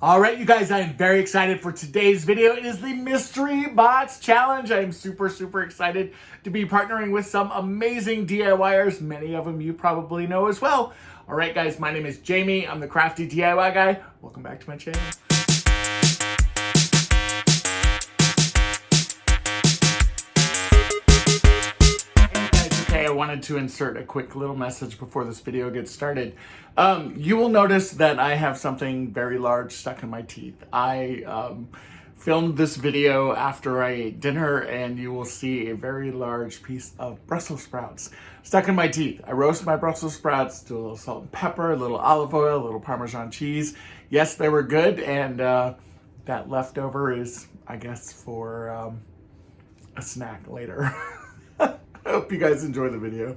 All right, you guys, I am very excited for today's video. It is the Mystery Box Challenge. I am super excited to be partnering with some amazing DIYers. Many of them you probably know as well. All right, guys, my name is Jamie. I'm the crafty DIY guy. Welcome back to my channel. I wanted to insert a quick little message before this video gets started. You will notice that I have something very large stuck in my teeth. I filmed this video after I ate dinner, and you will see a very large piece of Brussels sprouts stuck in my teeth. I roast my Brussels sprouts, do a little salt and pepper, a little olive oil, a little Parmesan cheese. Yes, they were good, and that leftover is, I guess, for a snack later. I hope you guys enjoy the video.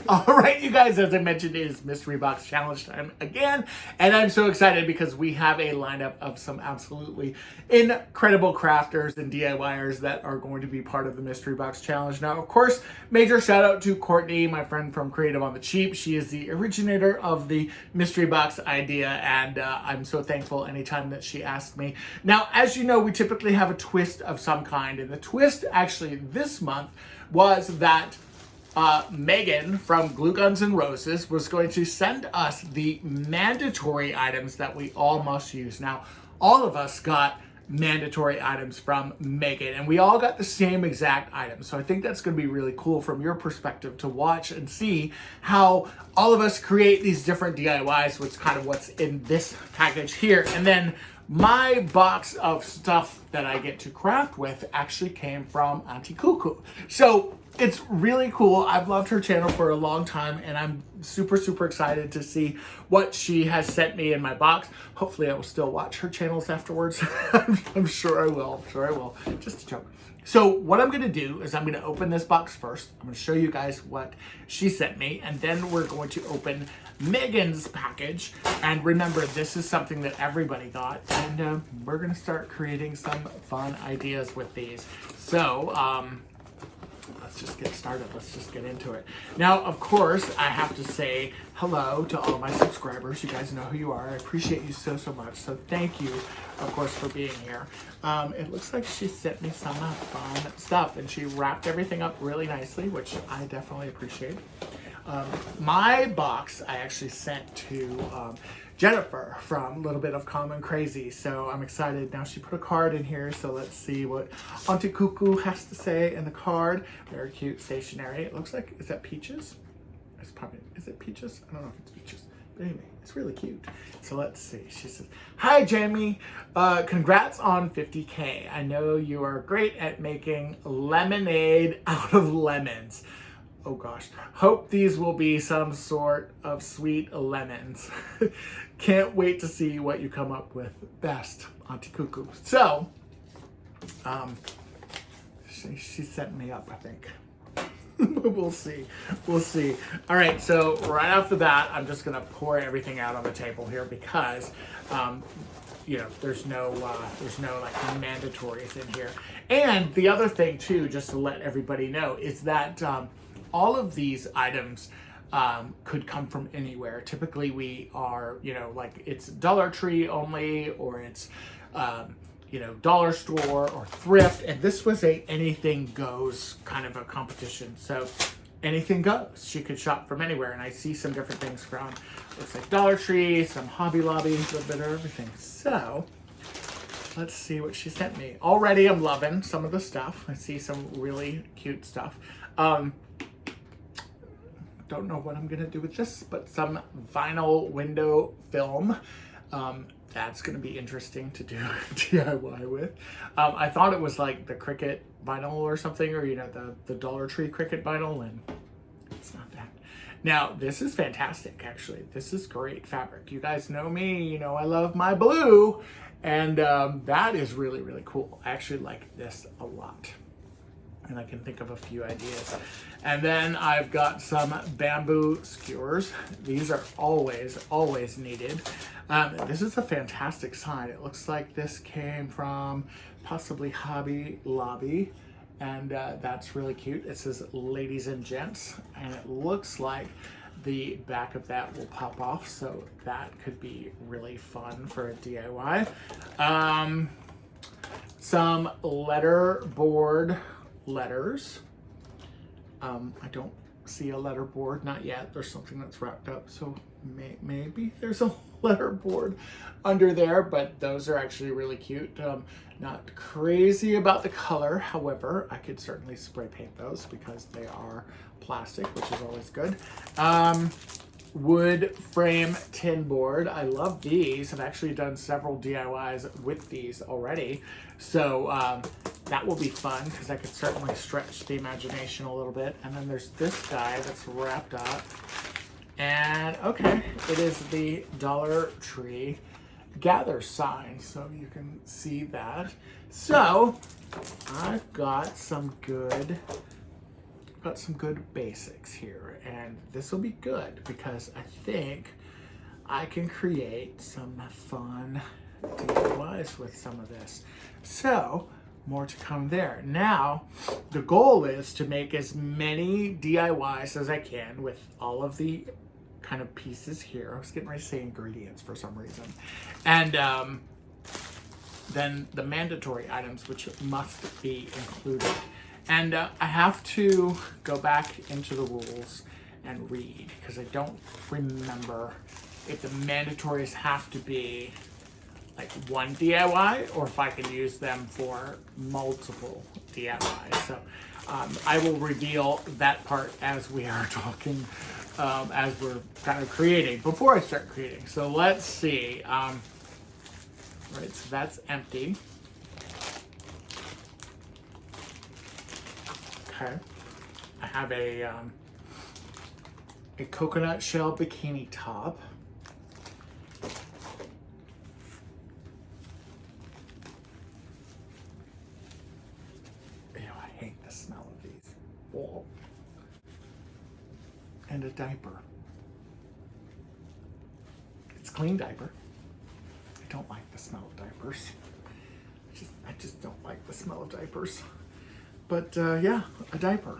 All right, you guys, as I mentioned, it is Mystery Box Challenge time again. And I'm so excited because we have a lineup of some absolutely incredible crafters and DIYers that are going to be part of the Mystery Box Challenge. Now, of course, major shout out to Courtney, my friend from Creative on the Cheap. She is the originator of the Mystery Box idea, and I'm so thankful anytime that she asked me. Now, as you know, we typically have a twist of some kind, and the twist actually this month was that Megan from Glue Guns and Roses was going to send us the mandatory items that we all must use. Now, all of us got mandatory items from Megan, and we all got the same exact items. So I think that's going to be really cool from your perspective to watch and see how all of us create these different DIYs, which is kind of what's in this package here. And then my box of stuff that I get to craft with actually came from Auntie Cuckoo. So it's really cool. I've loved her channel for a long time, and I'm super excited to see what she has sent me in my box. Hopefully I will still watch her channels afterwards. I'm sure I will. Just a joke. So what I'm going to do is I'm going to open this box first. I'm going to show you guys what she sent me, and then we're going to open Megan's package. And remember, this is something that everybody got, and we're going to start creating some fun ideas with these. So let's just get started. Let's just get into it. Now, of course, I have to say hello to all my subscribers. You guys know who you are. I appreciate you so much. So thank you, of course, for being here. It looks like she sent me some fun stuff, and she wrapped everything up really nicely, which I definitely appreciate. My box I actually sent to Jennifer from Little Bit of Common Crazy, so I'm excited. Now she put a card in here, so let's see what Auntie Cuckoo has to say in the card. Very cute stationery. It looks like, is that peaches? It's probably, is it peaches? I don't know if it's peaches, but anyway, it's really cute. So let's see. She says, "Hi Jamie, congrats on 50K. I know you are great at making lemonade out of lemons. Oh gosh, hope these will be some sort of sweet lemons. Can't wait to see what you come up with. Best, Auntie Cuckoo." So, she set me up, I think. We'll see. All right, so right off the bat, I'm just gonna pour everything out on the table here because, you know, there's no like mandatories in here. And the other thing too, just to let everybody know, is that all of these items could come from anywhere. Typically we are, you know, like it's Dollar Tree only, or it's, you know, dollar store or thrift. And this was a anything goes kind of a competition. So anything goes. She could shop from anywhere. And I see some different things from, looks like Dollar Tree, some Hobby Lobby, a little bit of everything. So let's see what she sent me. Already I'm loving some of the stuff. I see some really cute stuff. Don't know what I'm gonna do with this, but some vinyl window film. That's gonna be interesting to do DIY with. I thought it was like the Cricut vinyl or something, or you know, the Dollar Tree Cricut vinyl, and it's not that. Now, this is fantastic, actually. This is great fabric. You guys know me, you know I love my blue, and that is really cool. I actually like this a lot, and I can think of a few ideas. And then I've got some bamboo skewers. These are always needed. This is a fantastic sign. It looks like this came from possibly Hobby Lobby, and that's really cute. It says ladies and gents, and it looks like the back of that will pop off, so that could be really fun for a DIY. Some letterboard letters. I don't see a letterboard, not yet. There's something that's wrapped up, so maybe there's a letterboard under there, but those are actually really cute. Not crazy about the color, however, I could certainly spray paint those because they are plastic, which is always good. Wood frame tin board. I love these. I've actually done several DIYs with these already. So that will be fun because I could certainly stretch the imagination a little bit. And then there's this guy that's wrapped up. And okay, it is the Dollar Tree gather sign. So you can see that. So I've got some good basics here, and this will be good because I think I can create some fun DIYs with some of this. So more to come there. Now the goal is to make as many DIYs as I can with all of the kind of pieces here. I was getting ready to say ingredients for some reason. And then the mandatory items, which must be included. And I have to go back into the rules and read because I don't remember if the mandatories have to be like one DIY or if I can use them for multiple DIYs. So I will reveal that part as we are talking, as we're kind of creating, before I start creating. So let's see. Right, so that's empty. Okay, I have a coconut shell bikini top. Ew, I hate the smell of these. Oh. And a diaper. It's a clean diaper. I don't like the smell of diapers. I just don't like the smell of diapers. But yeah, a diaper.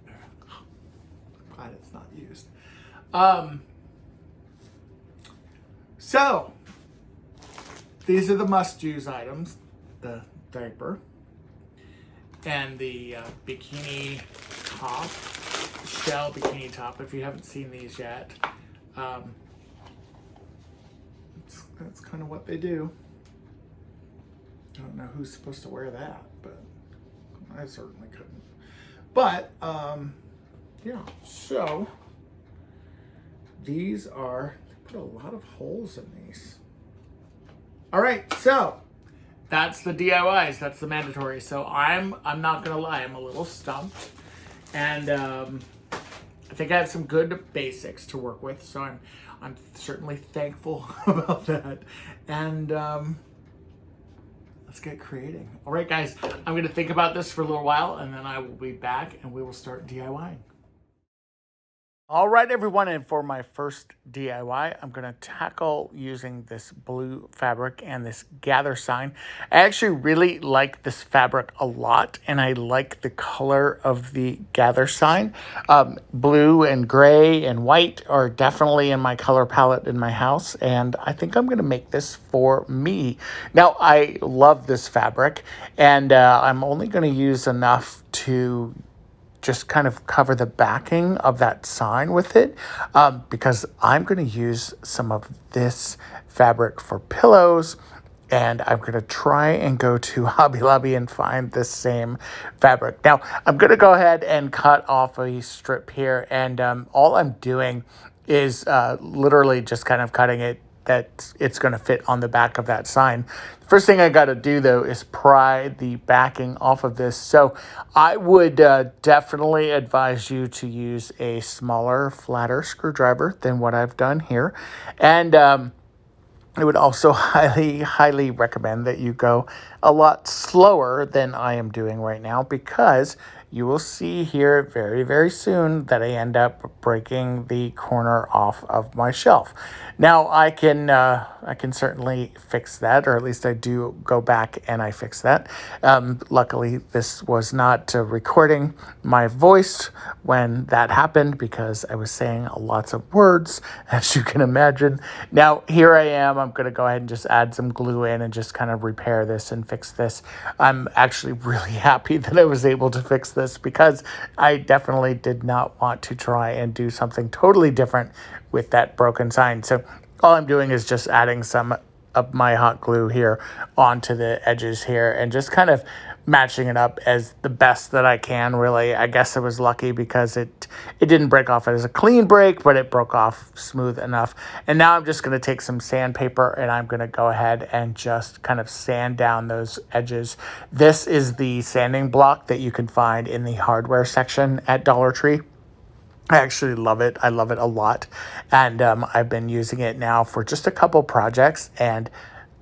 I'm glad it's not used. So these are the must-use items: the diaper and the bikini top, shell bikini top. If you haven't seen these yet, that's kind of what they do. I don't know who's supposed to wear that, but I certainly couldn't. But, yeah, so these are, they put a lot of holes in these. All right, so that's the DIYs, that's the mandatory. So I'm not gonna lie, I'm a little stumped. And I think I have some good basics to work with, so I'm certainly thankful about that. And let's get creating. All right, guys, I'm gonna think about this for a little while and then I will be back and we will start DIYing. All right, everyone, and for my first DIY, I'm going to tackle using this blue fabric and this gather sign. I actually really like this fabric a lot, and I like the color of the gather sign. Blue and gray and white are definitely in my color palette in my house, and I think I'm going to make this for me. Now, I love this fabric, and I'm only going to use enough to just kind of cover the backing of that sign with it, because I'm going to use some of this fabric for pillows, and I'm going to try and go to Hobby Lobby and find this same fabric. Now, I'm going to go ahead and cut off a strip here, and all I'm doing is literally just kind of cutting it that it's going to fit on the back of that sign. First thing I got to do, though, is pry the backing off of this. So I would definitely advise you to use a smaller, flatter screwdriver than what I've done here. And I would also highly recommend that you go a lot slower than I am doing right now, because you will see here very, very soon that I end up breaking the corner off of my shelf. Now I can certainly fix that, or at least I do go back and I fix that. Luckily, this was not recording my voice when that happened because I was saying lots of words, as you can imagine. Now here I am. I'm going to go ahead and just add some glue in and just kind of repair this and fix this. I'm actually really happy that I was able to fix this because I definitely did not want to try and do something totally different with that broken sign. So all I'm doing is just adding some of my hot glue here onto the edges here and just kind of matching it up as the best that I can, really. I guess I was lucky because it didn't break off as a clean break, but it broke off smooth enough. And now I'm just going to take some sandpaper and I'm going to go ahead and just kind of sand down those edges. This is the sanding block that you can find in the hardware section at Dollar Tree. I actually love it. I love it a lot. And I've been using it now for just a couple projects, and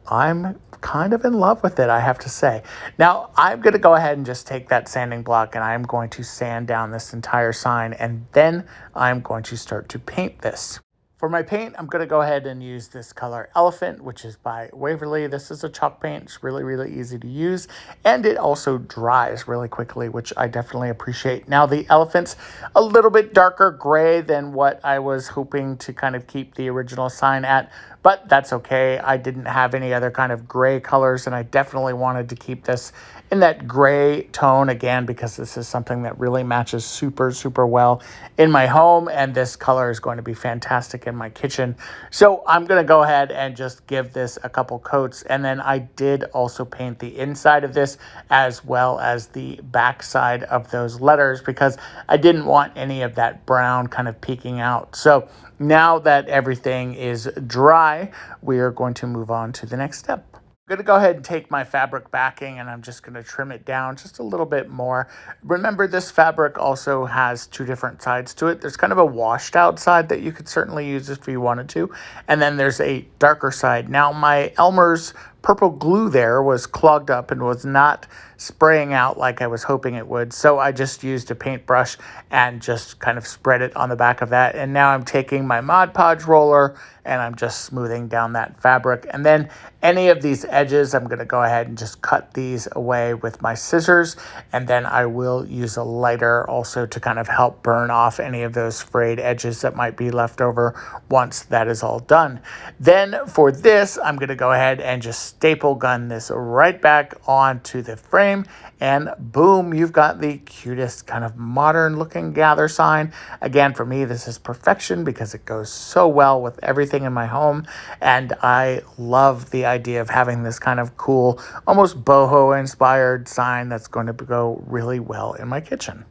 I'm kind of in love with it, I have to say. Now, I'm going to go ahead and just take that sanding block, and I'm going to sand down this entire sign, and then I'm going to start to paint this. For my paint, I'm going to go ahead and use this color Elephant, which is by Waverly. This is a chalk paint. It's really, really easy to use, and it also dries really quickly, which I definitely appreciate. Now, the Elephant's a little bit darker gray than what I was hoping to kind of keep the original sign at, but that's okay. I didn't have any other kind of gray colors, and I definitely wanted to keep this in that gray tone again because this is something that really matches super, super well in my home, and this color is going to be fantastic in my kitchen. So I'm going to go ahead and just give this a couple coats, and then I did also paint the inside of this as well as the back side of those letters because I didn't want any of that brown kind of peeking out. So now that everything is dry, we are going to move on to the next step. I'm going to go ahead and take my fabric backing and I'm just going to trim it down just a little bit more. Remember, this fabric also has two different sides to it. There's kind of a washed out side that you could certainly use if you wanted to, and then there's a darker side. Now, my Elmer's purple glue there was clogged up and was not spraying out like I was hoping it would. So I just used a paintbrush and just kind of spread it on the back of that. And now I'm taking my Mod Podge roller and I'm just smoothing down that fabric. And then any of these edges, I'm going to go ahead and just cut these away with my scissors. And then I will use a lighter also to kind of help burn off any of those frayed edges that might be left over once that is all done. Then for this, I'm going to go ahead and just staple gun this right back onto the frame, and boom, you've got the cutest kind of modern looking gather sign. Again, for me, this is perfection because it goes so well with everything in my home, and I love the idea of having this kind of cool, almost boho inspired sign that's going to go really well in my kitchen.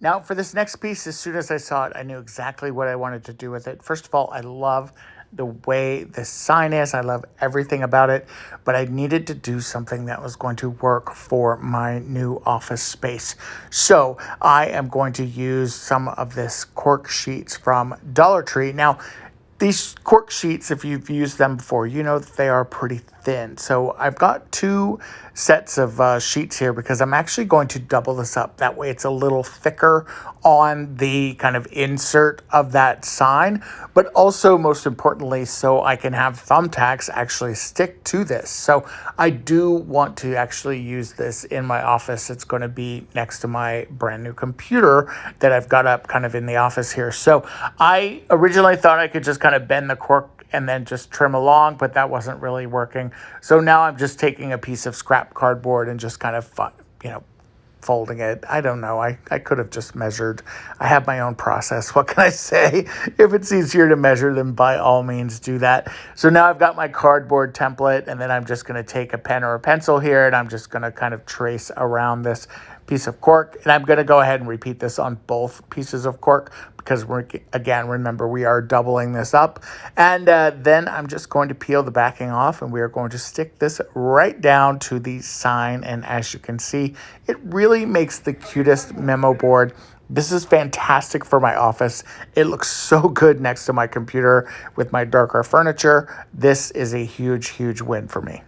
Now for this next piece, as soon as I saw it, I knew exactly what I wanted to do with it. First of all, I love the way this sign is. I love everything about it, but I needed to do something that was going to work for my new office space. So I am going to use some of this cork sheets from Dollar Tree. Now, these cork sheets, if you've used them before, you know that they are pretty thin. So I've got two sets of sheets here because I'm actually going to double this up. That way it's a little thicker on the kind of insert of that sign, but also most importantly, so I can have thumbtacks actually stick to this. So I do want to actually use this in my office. It's going to be next to my brand new computer that I've got up kind of in the office here. So I originally thought I could just kind of bend the cork and then just trim along, but that wasn't really working. So now I'm just taking a piece of scrap cardboard and just kind of, folding it. I don't know. I could have just measured. I have my own process. What can I say? If it's easier to measure, then by all means do that. So now I've got my cardboard template, and then I'm just going to take a pen or a pencil here, and I'm just going to kind of trace around this piece of cork. And I'm going to go ahead and repeat this on both pieces of cork because again, remember, we are doubling this up. And then I'm just going to peel the backing off, and we are going to stick this right down to the sign. And as you can see, it really makes the cutest memo board. This is fantastic for my office. It looks so good next to my computer with my darker furniture. This is a huge, huge win for me.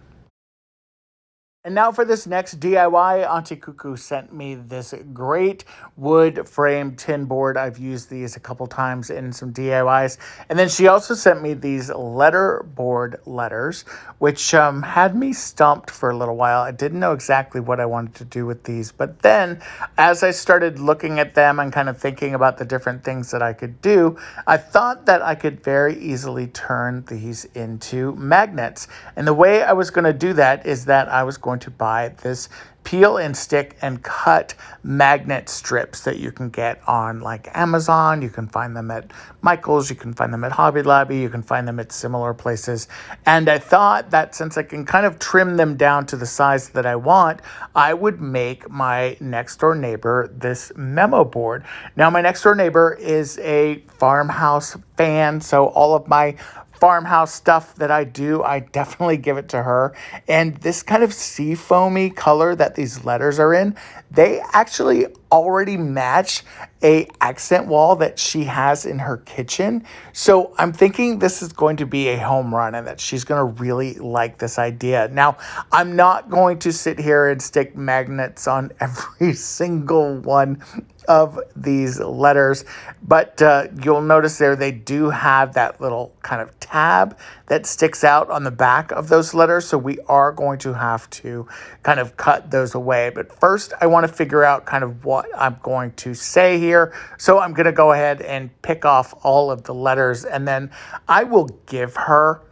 And now for this next DIY, Auntie Cuckoo sent me this great wood frame tin board. I've used these a couple times in some DIYs. And then she also sent me these letter board letters, which had me stumped for a little while. I didn't know exactly what I wanted to do with these. But then as I started looking at them and kind of thinking about the different things that I could do, I thought that I could very easily turn these into magnets. And the way I was going to do that is that I was going to buy this peel and stick and cut magnet strips that you can get on like Amazon. You can find them at Michael's, you can find them at Hobby Lobby, you can find them at similar places. And I thought that since I can kind of trim them down to the size that I want, I would make my next door neighbor this memo board. Now, my next door neighbor is a farmhouse fan, so all of my farmhouse stuff that I do, I definitely give it to her. And this kind of sea foamy color that these letters are in, they actually already match a accent wall that she has in her kitchen. So I'm thinking this is going to be a home run and that she's going to really like this idea. Now, I'm not going to sit here and stick magnets on every single one of these letters, but you'll notice there they do have that little kind of tab that sticks out on the back of those letters, so we are going to have to kind of cut those away. But first I want to figure out kind of what I'm going to say here, so I'm going to go ahead and pick off all of the letters, and then I will give her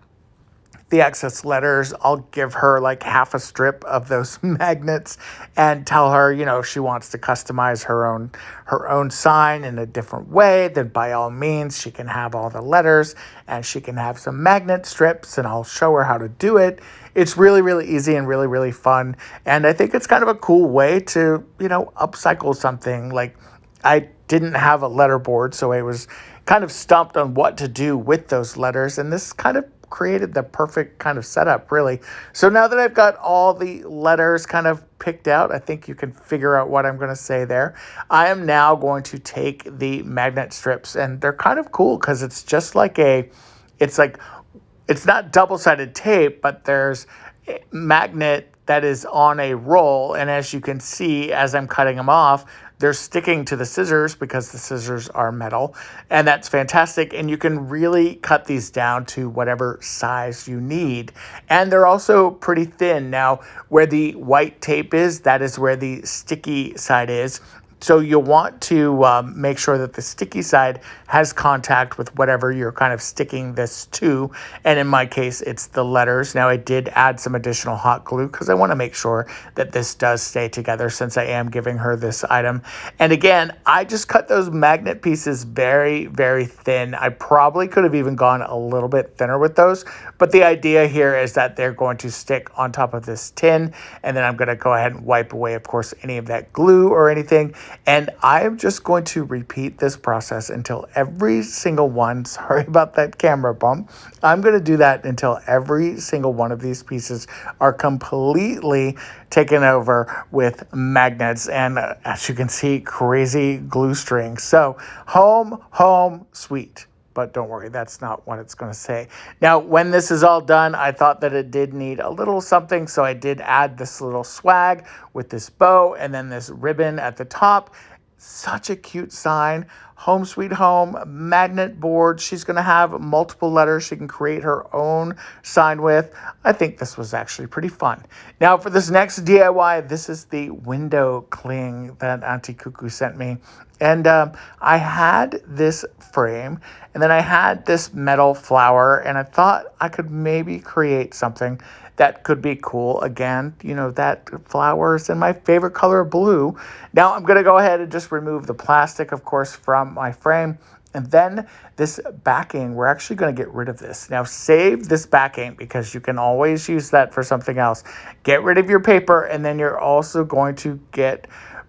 the excess letters. I'll give her like half a strip of those magnets and tell her, you know, if she wants to customize her own sign in a different way, then by all means, she can have all the letters and she can have some magnet strips, and I'll show her how to do it. It's really, really easy and really, really fun. And I think it's kind of a cool way to, you know, upcycle something. Like, I didn't have a letter board, so I was kind of stumped on what to do with those letters, and this kind of created the perfect kind of setup, really. So now that I've got all the letters kind of picked out, I think you can figure out what I'm going to say there. I am now going to take the magnet strips, and they're kind of cool because it's just like it's not double-sided tape, but there's a magnet that is on a roll, and as you can see, as I'm cutting them off, they're sticking to the scissors because the scissors are metal, and that's fantastic. And you can really cut these down to whatever size you need. And they're also pretty thin. Now, where the white tape is, that is where the sticky side is. So you'll want to make sure that the sticky side has contact with whatever you're kind of sticking this to. And in my case, it's the letters. Now, I did add some additional hot glue because I want to make sure that this does stay together since I am giving her this item. And again, I just cut those magnet pieces very, very thin. I probably could have even gone a little bit thinner with those. But the idea here is that they're going to stick on top of this tin. And then I'm going to go ahead and wipe away, of course, any of that glue or anything. And I'm just going to repeat this process until every single one, sorry about that camera bump, I'm going to do that until every single one of these pieces are completely taken over with magnets and, as you can see, crazy glue strings. So home, sweet. But don't worry, that's not what it's going to say. Now, when this is all done, I thought that it did need a little something, so I did add this little swag with this bow and then this ribbon at the top. Such a cute sign. Home sweet home, magnet board. She's going to have multiple letters she can create her own sign with. I think this was actually pretty fun. Now, for this next DIY, this is the window cling that Auntie Cuckoo sent me. And I had this frame, and then I had this metal flower, and I thought I could maybe create something that could be cool. Again, you know, that flower's in my favorite color of blue. Now I'm going to go ahead and just remove the plastic, of course, from my frame. And then this backing, we're actually going to get rid of this. Now save this backing because you can always use that for something else. Get rid of your paper, and then you're also going to get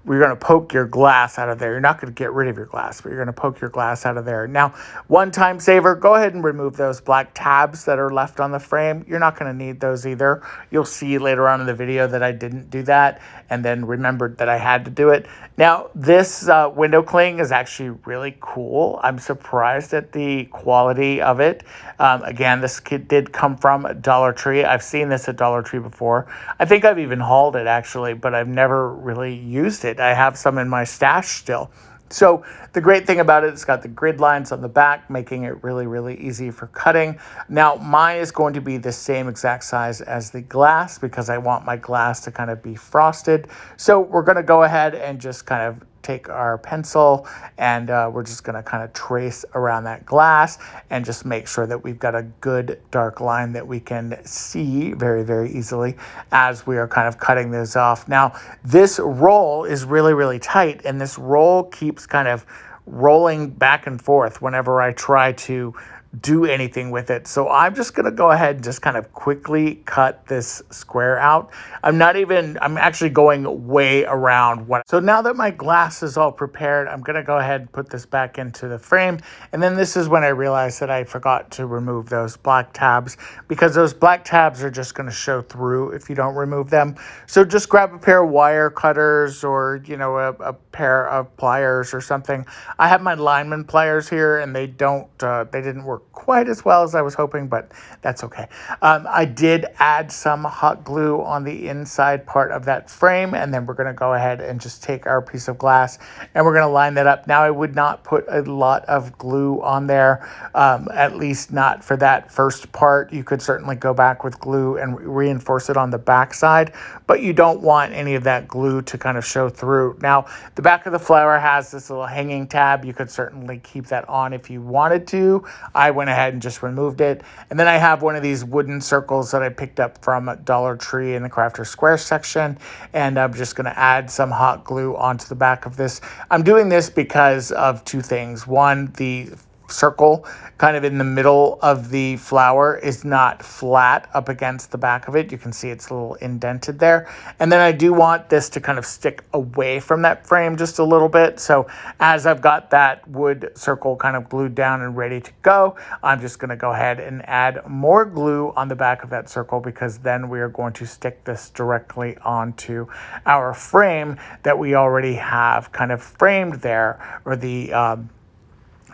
we're going to poke your glass out of there. You're not going to get rid of your glass, but you're going to poke your glass out of there. Now, one time saver, go ahead and remove those black tabs that are left on the frame. You're not going to need those either. You'll see later on in the video that I didn't do that and then remembered that I had to do it. Now, this window cling is actually really cool. I'm surprised at the quality of it. Again, this kit did come from Dollar Tree. I've seen this at Dollar Tree before. I think I've even hauled it actually, but I've never really used it. I have some in my stash still. So the great thing about it, it's got the grid lines on the back, making it really, really easy for cutting. Now, mine is going to be the same exact size as the glass because I want my glass to kind of be frosted. So we're going to go ahead and just kind of take our pencil and we're just going to kind of trace around that glass and just make sure that we've got a good dark line that we can see very, very easily as we are kind of cutting this off. Now, this roll is really, really tight, and this roll keeps kind of rolling back and forth whenever I try to do anything with it. So I'm just going to go ahead and just kind of quickly cut this square out. I'm actually going way around one. So now that my glass is all prepared, I'm going to go ahead and put this back into the frame. And then this is when I realized that I forgot to remove those black tabs because those black tabs are just going to show through if you don't remove them. So just grab a pair of wire cutters or, a pair of pliers or something. I have my lineman pliers here and they didn't work quite as well as I was hoping, but that's okay. I did add some hot glue on the inside part of that frame, and then we're going to go ahead and just take our piece of glass and we're going to line that up. Now, I would not put a lot of glue on there, at least not for that first part. You could certainly go back with glue and reinforce it on the back side, but you don't want any of that glue to kind of show through. Now, the back of the flower has this little hanging tab. You could certainly keep that on if you wanted to. I went ahead and just removed it. And then I have one of these wooden circles that I picked up from Dollar Tree in the Crafter Square section. And I'm just going to add some hot glue onto the back of this. I'm doing this because of two things. One, the circle kind of in the middle of the flower is not flat up against the back of it. You can see it's a little indented there. And then I do want this to kind of stick away from that frame just a little bit. So as I've got that wood circle kind of glued down and ready to go, I'm just going to go ahead and add more glue on the back of that circle because then we are going to stick this directly onto our frame that we already have kind of framed there, or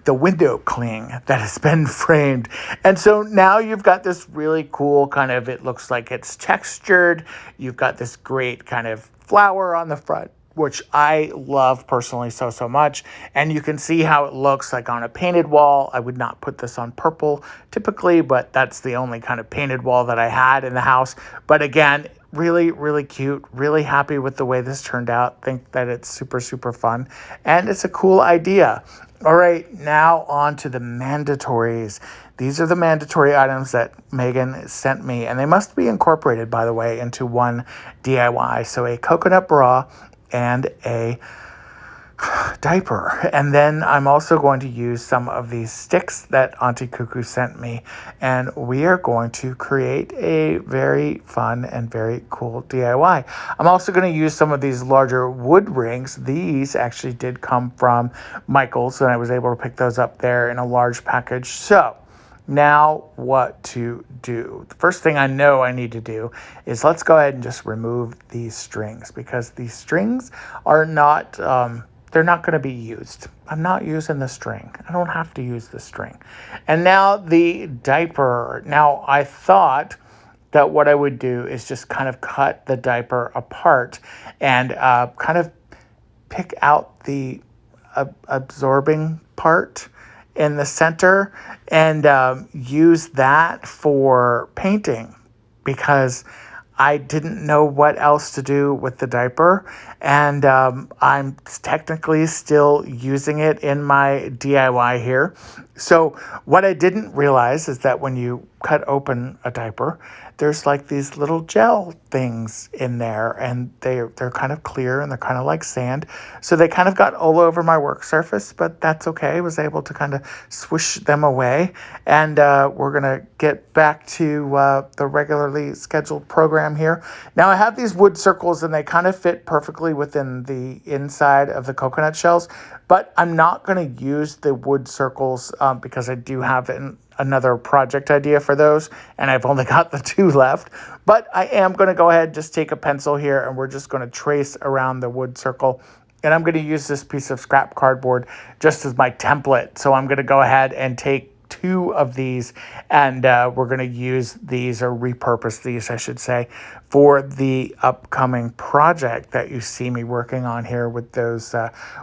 the window cling that has been framed. And so now you've got this really cool kind of, it looks like it's textured. You've got this great kind of flower on the front, which I love personally so much. And you can see how it looks like on a painted wall. I would not put this on purple typically, but that's the only kind of painted wall that I had in the house. But again, really, really cute, really happy with the way this turned out. Think that it's super, super fun. And it's a cool idea. All right, now on to the mandatories. These are the mandatory items that Megan sent me, and they must be incorporated, by the way, into one DIY. So a coconut bra and a diaper. And then I'm also going to use some of these sticks that Auntie Cuckoo sent me, and we are going to create a very fun and very cool DIY. I'm also going to use some of these larger wood rings. These actually did come from Michael's, and I was able to pick those up there in a large package. So now what to do? The first thing I know I need to do is let's go ahead and just remove these strings, because these strings are not they're not going to be used. I'm not using the string. I don't have to use the string. And now the diaper. Now I thought that what I would do is just kind of cut the diaper apart and kind of pick out the absorbing part in the center and use that for painting, because I didn't know what else to do with the diaper, and I'm technically still using it in my DIY here. So what I didn't realize is that when you cut open a diaper, there's like these little gel things in there, and they're kind of clear and they're kind of like sand. So they kind of got all over my work surface, but that's okay. I was able to kind of swish them away, and we're gonna get back to the regularly scheduled program here. Now I have these wood circles, and they kind of fit perfectly within the inside of the coconut shells, but I'm not going to use the wood circles because I do have another project idea for those, and I've only got the 2 left. But I am going to go ahead and just take a pencil here, and we're just going to trace around the wood circle. And I'm going to use this piece of scrap cardboard just as my template. So I'm going to go ahead and take 2 of these, and we're going to use these, or repurpose these, I should say, for the upcoming project that you see me working on here with those,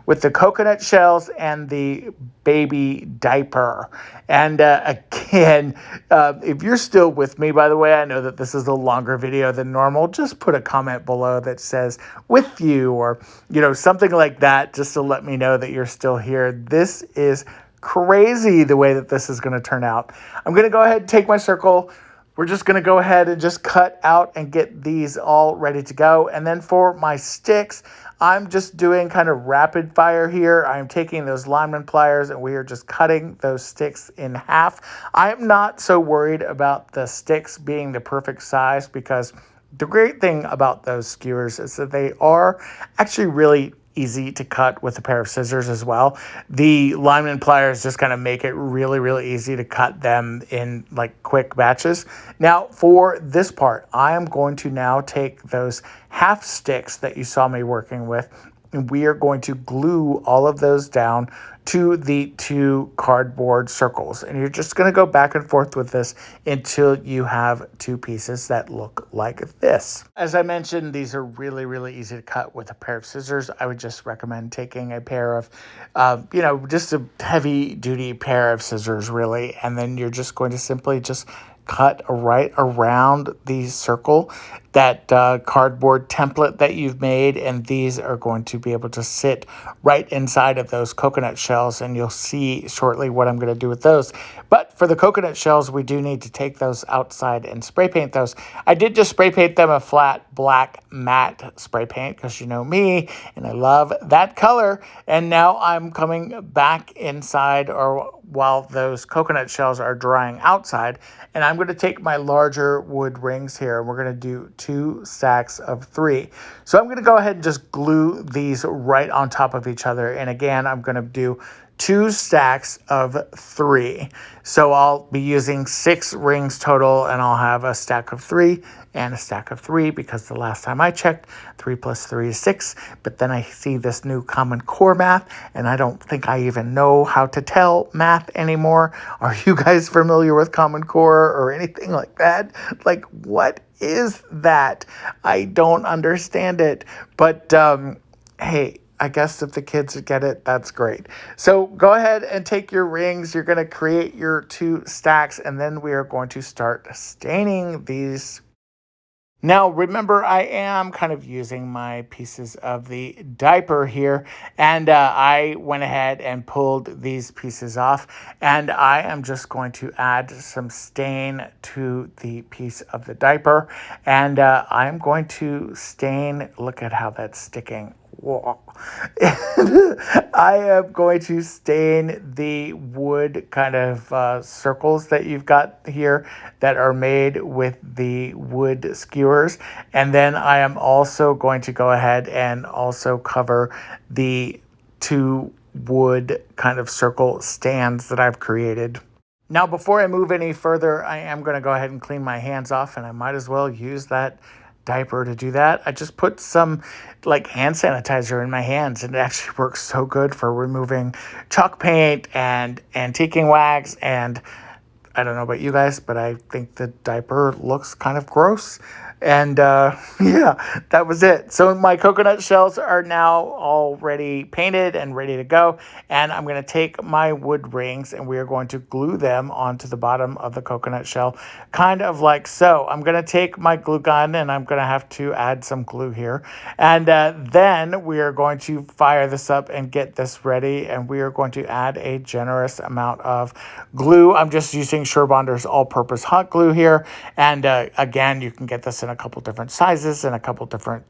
with the coconut shells and the baby diaper. And again, if you're still with me, by the way, I know that this is a longer video than normal. Just put a comment below that says "with you," or something like that, just to let me know that you're still here. This is crazy the way that this is going to turn out. I'm going to go ahead and take my circle. We're just going to go ahead and just cut out and get these all ready to go. And then for my sticks, I'm just doing kind of rapid fire here. I'm taking those lineman pliers, and we are just cutting those sticks in half. I am not so worried about the sticks being the perfect size, because the great thing about those skewers is that they are actually really easy to cut with a pair of scissors as well. The lineman pliers just kind of make it really, really easy to cut them in like quick batches. Now for this part, I am going to now take those half sticks that you saw me working with, and we are going to glue all of those down to the 2 cardboard circles. And you're just going to go back and forth with this until you have 2 pieces that look like this. As I mentioned, these are really, really easy to cut with a pair of scissors. I would just recommend taking a pair of, just a heavy duty pair of scissors, really. And then you're just going to simply just cut right around the circle, that cardboard template that you've made, and these are going to be able to sit right inside of those coconut shells, and you'll see shortly what I'm going to do with those. But for the coconut shells, we do need to take those outside and spray paint those. I did just spray paint them a flat black matte spray paint, because you know me, and I love that color. And now I'm coming back inside, or while those coconut shells are drying outside, and I'm going to take my larger wood rings here, and we're going to do 2 stacks of 3. So I'm going to go ahead and just glue these right on top of each other. And again, I'm going to do 2 stacks of 3. So I'll be using 6 rings total, and I'll have a stack of 3 and a stack of 3, because the last time I checked, 3 plus 3 is 6. But then I see this new Common Core math, and I don't think I even know how to tell math anymore. Are you guys familiar with Common Core or anything like that? Like, what is that? I don't understand it. But hey, I guess if the kids get it, that's great. So go ahead and take your rings. You're going to create your 2 stacks, and then we are going to start staining these. Now, remember, I am kind of using my pieces of the diaper here, and I went ahead and pulled these pieces off, and I am just going to add some stain to the piece of the diaper, and I'm going to stain. Look at how that's sticking. Whoa. I am going to stain the wood kind of circles that you've got here that are made with the wood skewers. And then I am also going to go ahead and also cover the 2 wood kind of circle stands that I've created. Now, before I move any further, I am going to go ahead and clean my hands off, and I might as well use that diaper to do that. I just put some like hand sanitizer in my hands, and it actually works so good for removing chalk paint and antiquing wax. And I don't know about you guys, but I think the diaper looks kind of gross. And yeah, that was it. So my coconut shells are now already painted and ready to go. And I'm going to take my wood rings and we are going to glue them onto the bottom of the coconut shell, kind of like so. I'm going to take my glue gun and I'm going to have to add some glue here. And then we are going to fire this up and get this ready. And we are going to add a generous amount of glue. I'm just using Surebonder's all-purpose hot glue here. And again, you can get this in a couple different sizes and a couple different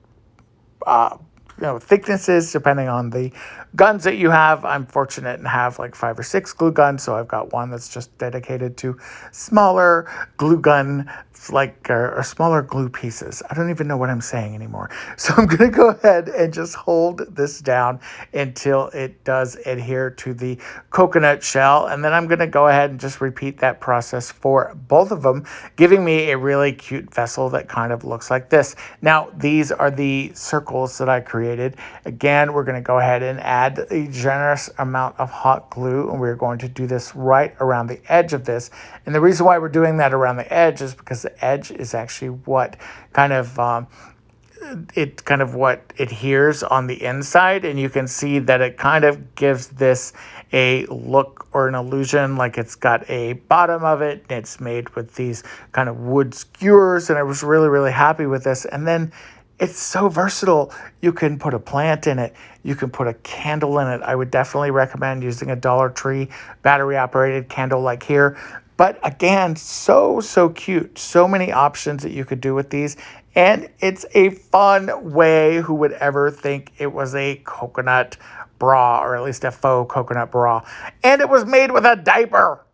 thicknesses depending on the guns that you have. I'm fortunate and have like 5 or 6 glue guns, so I've got one that's just dedicated to smaller glue gun, or smaller glue pieces. I don't even know what I'm saying anymore. So I'm going to go ahead and just hold this down until it does adhere to the coconut shell, and then I'm going to go ahead and just repeat that process for both of them, giving me a really cute vessel that kind of looks like this. Now, these are the circles that I created. Again, we're going to go ahead and add a generous amount of hot glue, and we're going to do this right around the edge of this. And the reason why we're doing that around the edge is because the edge is actually what kind of what adheres on the inside, and you can see that it kind of gives this a look or an illusion like it's got a bottom of it. It's made with these kind of wood skewers, and I was really happy with this. And then it's so versatile. You can put a plant in it. You can put a candle in it. I would definitely recommend using a Dollar Tree battery-operated candle like here. But again, so cute. So many options that you could do with these. And it's a fun way. Who would ever think it was a coconut bra, or at least a faux coconut bra? And it was made with a diaper.